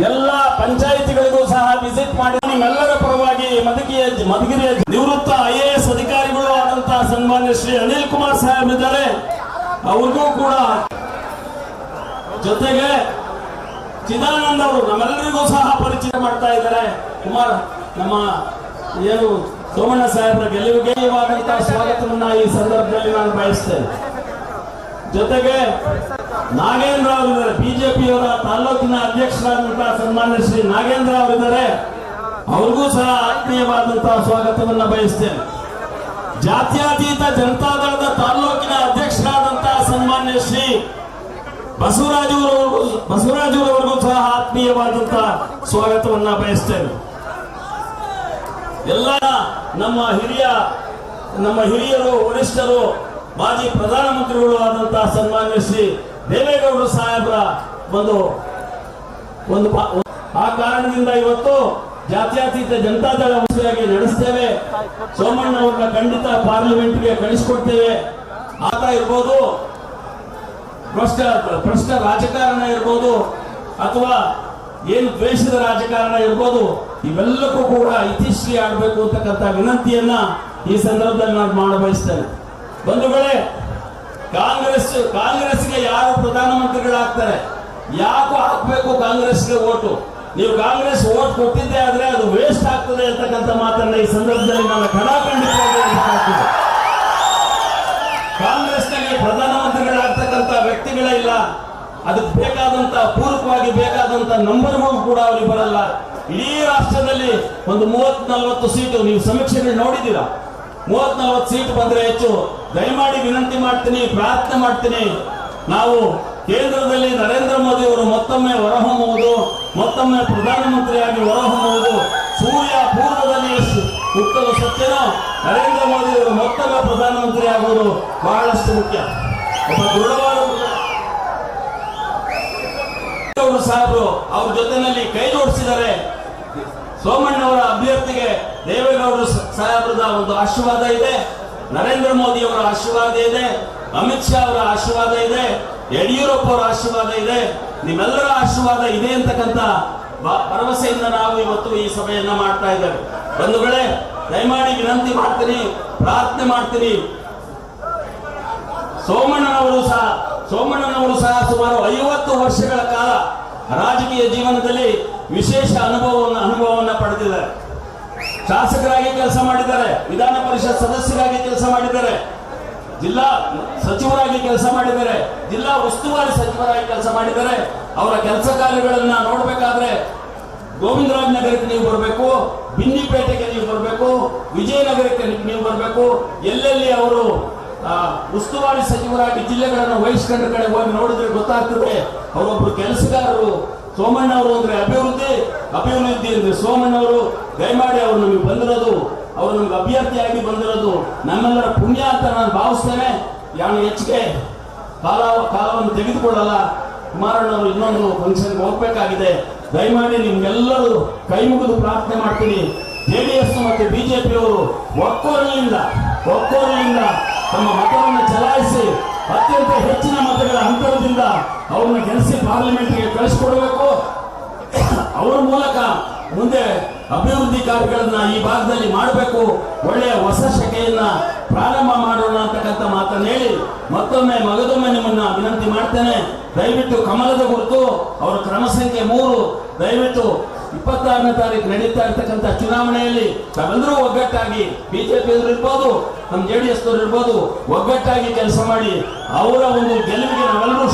ಎಲ್ಲ ಪಂಚಾಯಿತಿಗಳಿಗೂ ಸಹ ವಿಸಿಟ್ ಮಾಡಿ ನಿಮ್ಮೆಲ್ಲರ ಪರವಾಗಿ ಮಧುಗಿರಿಯ ನಿವೃತ್ತ IAS ಅಧಿಕಾರಿಗಳು ಆದಂತಹ ಸನ್ಮಾನ್ಯ ಶ್ರೀ ಅನಿಲ್ ಕುಮಾರ್ ಸಾಹೇಬ್ ಇದ್ದಾರೆ. ಅವ್ರಿಗೂ ಕೂಡ ಜೊತೆಗೆ ಚಿದಾನಂದ ಅವರು ನಮ್ಮೆಲ್ಲರಿಗೂ ಸಹ ಪರಿಚಯ ಮಾಡ್ತಾ ಇದ್ದಾರೆ. ಕುಮಾರ್ ನಮ್ಮ ಏನು ಸೋಮಣ್ಣ ಸಾಹೇಬರ ಗೆಲುವಿಗೆವಾದಂತಹ ಸ್ವಾಗತವನ್ನ ಈ ಸಂದರ್ಭದಲ್ಲಿ ನಾನು ಬಯಸ್ತೇನೆ. ಜೊತೆಗೆ ನಾಗೇಂದ್ರ ಅವರಿದ್ದಾರೆ, ಬಿಜೆಪಿಯವರ ತಾಲೂಕಿನ ಅಧ್ಯಕ್ಷರಾದಂತಹ ಸನ್ಮಾನ್ಯ ಶ್ರೀ ನಾಗೇಂದ್ರ ಅವರಿದ್ದಾರೆ. ಅವ್ರಿಗೂ ಸಹ ಆತ್ಮೀಯವಾದಂತಹ ಸ್ವಾಗತವನ್ನ ಬಯಸ್ತೇನೆ. ಜಾತ್ಯತೀತ ಜನತಾದಳದ ತಾಲೂಕಿನ ಅಧ್ಯಕ್ಷರಾದಂತಹ ಸನ್ಮಾನ್ಯ ಶ್ರೀ ಬಸವರಾಜುರವರಿಗೂ ಸಹ ಆತ್ಮೀಯವಾದಂತಹ ಸ್ವಾಗತವನ್ನ ಬಯಸ್ತೇನೆ. ಎಲ್ಲ ನಮ್ಮ ಹಿರಿಯರು ವರಿಷ್ಠರು ಮಾಜಿ ಪ್ರಧಾನಮಂತ್ರಿಗಳು ಆದಂತಹ ಸನ್ಮಾನ್ಯ ಶ್ರೀ ದೇವೇಗೌಡರು ಸಾಹೇಬರ ಒಂದು ಆ ಕಾರಣದಿಂದ ಇವತ್ತು ಜಾತ್ಯತೀತ ಜನತಾದಳ ಉತ್ಸವವಾಗಿ ನಡೆಸ್ತೇವೆ. ಸೋಮಣ್ಣ ಅವರನ್ನ ಖಂಡಿತ ಪಾರ್ಲಿಮೆಂಟ್ಗೆ ಕಳಿಸಿಕೊಡ್ತೇವೆ. ಆತ ಇರ್ಬೋದು, ಭ್ರಷ್ಟ ರಾಜಕಾರಣ ಇರ್ಬೋದು, ಅಥವಾ ಏನು ದ್ವೇಷದ ರಾಜಕಾರಣ ಇರ್ಬೋದು, ಇವೆಲ್ಲಕ್ಕೂ ಕೂಡ ಇತಿಶ್ರೀ ಆಡಬೇಕು ಅಂತಕ್ಕಂಥ ವಿನಂತಿಯನ್ನ ಈ ಸಂದರ್ಭದಲ್ಲಿ ನಾನು ಮಾಡಬಯಸ್ತೇನೆ. ಬಂಧುಗಳೇ, ಕಾಂಗ್ರೆಸ್ಗೆ ಯಾರು ಪ್ರಧಾನಮಂತ್ರಿಗಳಾಗ್ತಾರೆ, ಯಾಕೋ ಹಾಕ್ಬೇಕು ಕಾಂಗ್ರೆಸ್ಗೆ ಓಟು? ನೀವು ಕಾಂಗ್ರೆಸ್ ಓಟ್ ಕೊಟ್ಟಿದ್ದೆ ಆದ್ರೆ ಅದು ವೇಸ್ಟ್ ಆಗ್ತದೆ ಅಂತಕ್ಕಂಥ ಮಾತನ್ನ ಈ ಸಂದರ್ಭದಲ್ಲಿ ನಾನು ಖಡಾಖಂಡಿತವಾಗಿ ಕಾಂಗ್ರೆಸ್ನಲ್ಲಿ ಪ್ರಧಾನಮಂತ್ರಿಗಳಾಗ್ತಕ್ಕಂಥ ವ್ಯಕ್ತಿಗಳೇ ಇಲ್ಲ. ಅದಕ್ಕೆ ಬೇಕಾದಂತ ಪೂರಕವಾಗಿ ಬೇಕಾದಂತ ನಂಬರ್ಗಳು ಕೂಡ ಅವ್ರಿಗೆ ಬರಲ್ಲ. ಇಡೀ ರಾಷ್ಟ್ರದಲ್ಲಿ ಒಂದು 30-40 ಸೀಟು ನೀವು ಸಮೀಕ್ಷೆಗಳು ನೋಡಿದ್ದೀರಾ. 30-40 ಸೀಟ್ ಬಂದ್ರೆ ಹೆಚ್ಚು. ದಯಮಾಡಿ ವಿನಂತಿ ಮಾಡ್ತೀನಿ, ಪ್ರಾರ್ಥನೆ ಮಾಡ್ತೀನಿ, ನಾವು ಕೇಂದ್ರದಲ್ಲಿ ನರೇಂದ್ರ ಮೋದಿ ಅವರು ಮತ್ತೊಮ್ಮೆ ಹೊರಹೊಮ್ಮುವುದು, ಮತ್ತೊಮ್ಮೆ ಪ್ರಧಾನಮಂತ್ರಿಯಾಗಿ ಹೊರಹೊಮ್ಮುವುದು ಸೂರ್ಯ ಪೂರ್ವದಲ್ಲಿ ಹುಟ್ಟಲು ಸತ್ಯನೋ ನರೇಂದ್ರ ಮೋದಿ ಅವರು ಮತ್ತೊಮ್ಮೆ ಪ್ರಧಾನಮಂತ್ರಿ ಆಗುವುದು ಬಹಳಷ್ಟು ಮುಖ್ಯ. ಒಬ್ಬ ದೃಢವಾದ ಸಾಹೇಬರು ಅವ್ರ ಜೊತೆನಲ್ಲಿ ಕೈ ಜೋಡಿಸಿದ್ದಾರೆ. ಸೋಮಣ್ಣವರ ಅಭ್ಯರ್ಥಿಗೆ ದೇವೇಗೌಡರು ಸಾಹೇಬರದ ಒಂದು ಆಶೀರ್ವಾದ ಇದೆ, ನರೇಂದ್ರ ಮೋದಿ ಅವರ ಆಶೀರ್ವಾದ ಇದೆ, ಅಮಿತ್ ಶಾ ಅವರ ಆಶೀರ್ವಾದ ಇದೆ, ಯಡಿಯೂರಪ್ಪ ಅವರ ಆಶೀರ್ವಾದ ಇದೆ, ನಿಮ್ಮೆಲ್ಲರ ಆಶೀರ್ವಾದ ಇದೆ ಅಂತಕ್ಕಂಥ ಭರವಸೆಯಿಂದ ನಾವು ಇವತ್ತು ಈ ಸಭೆಯನ್ನ ಮಾಡ್ತಾ ಇದ್ದೇವೆ. ಬಂಧುಗಳೇ, ದಯಮಾಡಿ ವಿನಂತಿ ಮಾಡ್ತೀನಿ, ಪ್ರಾರ್ಥನೆ ಮಾಡ್ತೀನಿ. ಸೋಮಣ್ಣನವರು ಸಹ ಸುಮಾರು 50 ವರ್ಷಗಳ ಕಾಲ ರಾಜಕೀಯ ಜೀವನದಲ್ಲಿ ವಿಶೇಷ ಅನುಭವವನ್ನು ಪಡೆದಿದ್ದಾರೆ. ಶಾಸಕರಾಗಿ ಕೆಲಸ ಮಾಡಿದ್ದಾರೆ, ವಿಧಾನ ಪರಿಷತ್ ಸದಸ್ಯರಾಗಿ ಕೆಲಸ ಮಾಡಿದ್ದಾರೆ, ಜಿಲ್ಲಾ ಸಚಿವರಾಗಿ ಕೆಲಸ ಮಾಡಿದ್ದಾರೆ, ಜಿಲ್ಲಾ ಉಸ್ತುವಾರಿ ಸಚಿವರಾಗಿ ಕೆಲಸ ಮಾಡಿದ್ದಾರೆ. ಅವರ ಕೆಲಸ ಕಾರ್ಯಗಳನ್ನ ನೋಡ್ಬೇಕಾದ್ರೆ ಗೋವಿಂದರಾಜ್ ನಗರಕ್ಕೆ ನೀವು ಬರಬೇಕು, ಬಿನ್ನಿಪೇಟೆಗೆ ನೀವು ಬರಬೇಕು, ವಿಜಯನಗರಕ್ಕೆ ನೀವು ಬರಬೇಕು. ಎಲ್ಲೆಲ್ಲಿ ಅವರು ಉಸ್ತುವಾರಿ ಸಚಿವರಾಗಿ ಜಿಲ್ಲೆಗಳನ್ನು ವಹಿಸ್ಕೊಂಡ ಕಡೆ ಹೋಗಿ ನೋಡಿದ್ರೆ ಗೊತ್ತಾಗ್ತದೆ ಅವರೊಬ್ರು ಕೆಲಸಗಾರರು. ಸೋಮಣ್ಣ ಅವರು ಅಂದ್ರೆ ಅಭಿವೃದ್ಧಿ ಅಂದ್ರೆ ಸೋಮಣ್ಣವರು. ದಯಮಾಡಿ ಅವರು ನಮಗೆ ಬಂದಿರೋದು, ಅವರು ನಮ್ಗೆ ಅಭ್ಯರ್ಥಿಯಾಗಿ ಬಂದಿರೋದು ನಮ್ಮೆಲ್ಲರ ಪುಣ್ಯ ಅಂತ ನಾನು ಭಾವಿಸ್ತೇನೆ. ನಾನು ಹೆಚ್ಚಿಗೆ ಕಾಲವನ್ನು ತೆಗೆದುಕೊಳ್ಳಲ್ಲ. ಕುಮಾರಣ್ಣವರು ಇನ್ನೊಂದು ಫಂಕ್ಷನ್ಗೆ ಹೋಗ್ಬೇಕಾಗಿದೆ. ದಯಮಾಡಿ ನಿಮ್ಗೆಲ್ಲರೂ ಕೈ ಮುಗಿದು ಪ್ರಾರ್ಥನೆ ಮಾಡ್ತೀನಿ. JDS ಮತ್ತು ಬಿಜೆಪಿಯವರು ಒಕ್ಕೊರಲಿಂದ ತಮ್ಮ ಮತವನ್ನು ಚಲಾಯಿಸಿ ಅತ್ಯಂತ ಹೆಚ್ಚಿನ ಮತಗಳ ಅಂತರದಿಂದ ಅವ್ರನ್ನ ಗೆಲ್ಲಿಸಿ ಪಾರ್ಲಿಮೆಂಟ್ಗೆ ಕಳಿಸಿಕೊಡಬೇಕು. ಅವರ ಮೂಲಕ ಮುಂದೆ ಅಭಿವೃದ್ಧಿ ಕಾರ್ಯಗಳನ್ನ ಈ ಭಾಗದಲ್ಲಿ ಮಾಡಬೇಕು. ಒಳ್ಳೆಯ ಹೊಸ ಶಕೆಯನ್ನ ಪ್ರಾರಂಭ ಮಾಡೋಣ ಅಂತಕ್ಕಂಥ ಮಾತನ್ನು ಹೇಳಿ ಮತ್ತೊಮ್ಮೆ ನಿಮ್ಮನ್ನ ವಿನಂತಿ ಮಾಡ್ತೇನೆ. ದಯವಿಟ್ಟು ಕಮಲದ ಗುರುತು ಅವರ ಕ್ರಮ ಸಂಖ್ಯೆ 3 ದಯವಿಟ್ಟು 26ನೇ ತಾರೀಕು ನಡೀತಾ ಇರ್ತಕ್ಕಂಥ ಚುನಾವಣೆಯಲ್ಲಿ ತಾವೆಲ್ಲರೂ ಒಗ್ಗಟ್ಟಾಗಿ, ಬಿಜೆಪಿ ಇರ್ಬೋದು, ನಮ್ಮ JDS ಇರ್ಬೋದು, ಒಗ್ಗಟ್ಟಾಗಿ ಕೆಲಸ ಮಾಡಿ ಅವರ ಒಂದು ಗೆಲುವಿಗೆ ನಾವೆಲ್ಲರೂ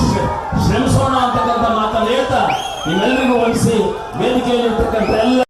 ಶ್ರಮಿಸೋಣ ಅಂತಕ್ಕಂಥ ಮಾತನ್ನು ಹೇಳ್ತಾ ನಿಮ್ಮೆಲ್ಲರಿಗೂ ವಹಿಸಿ ವೇದಿಕೆಯಲ್ಲಿ ಇರ್ತಕ್ಕಂಥ ಎಲ್ಲ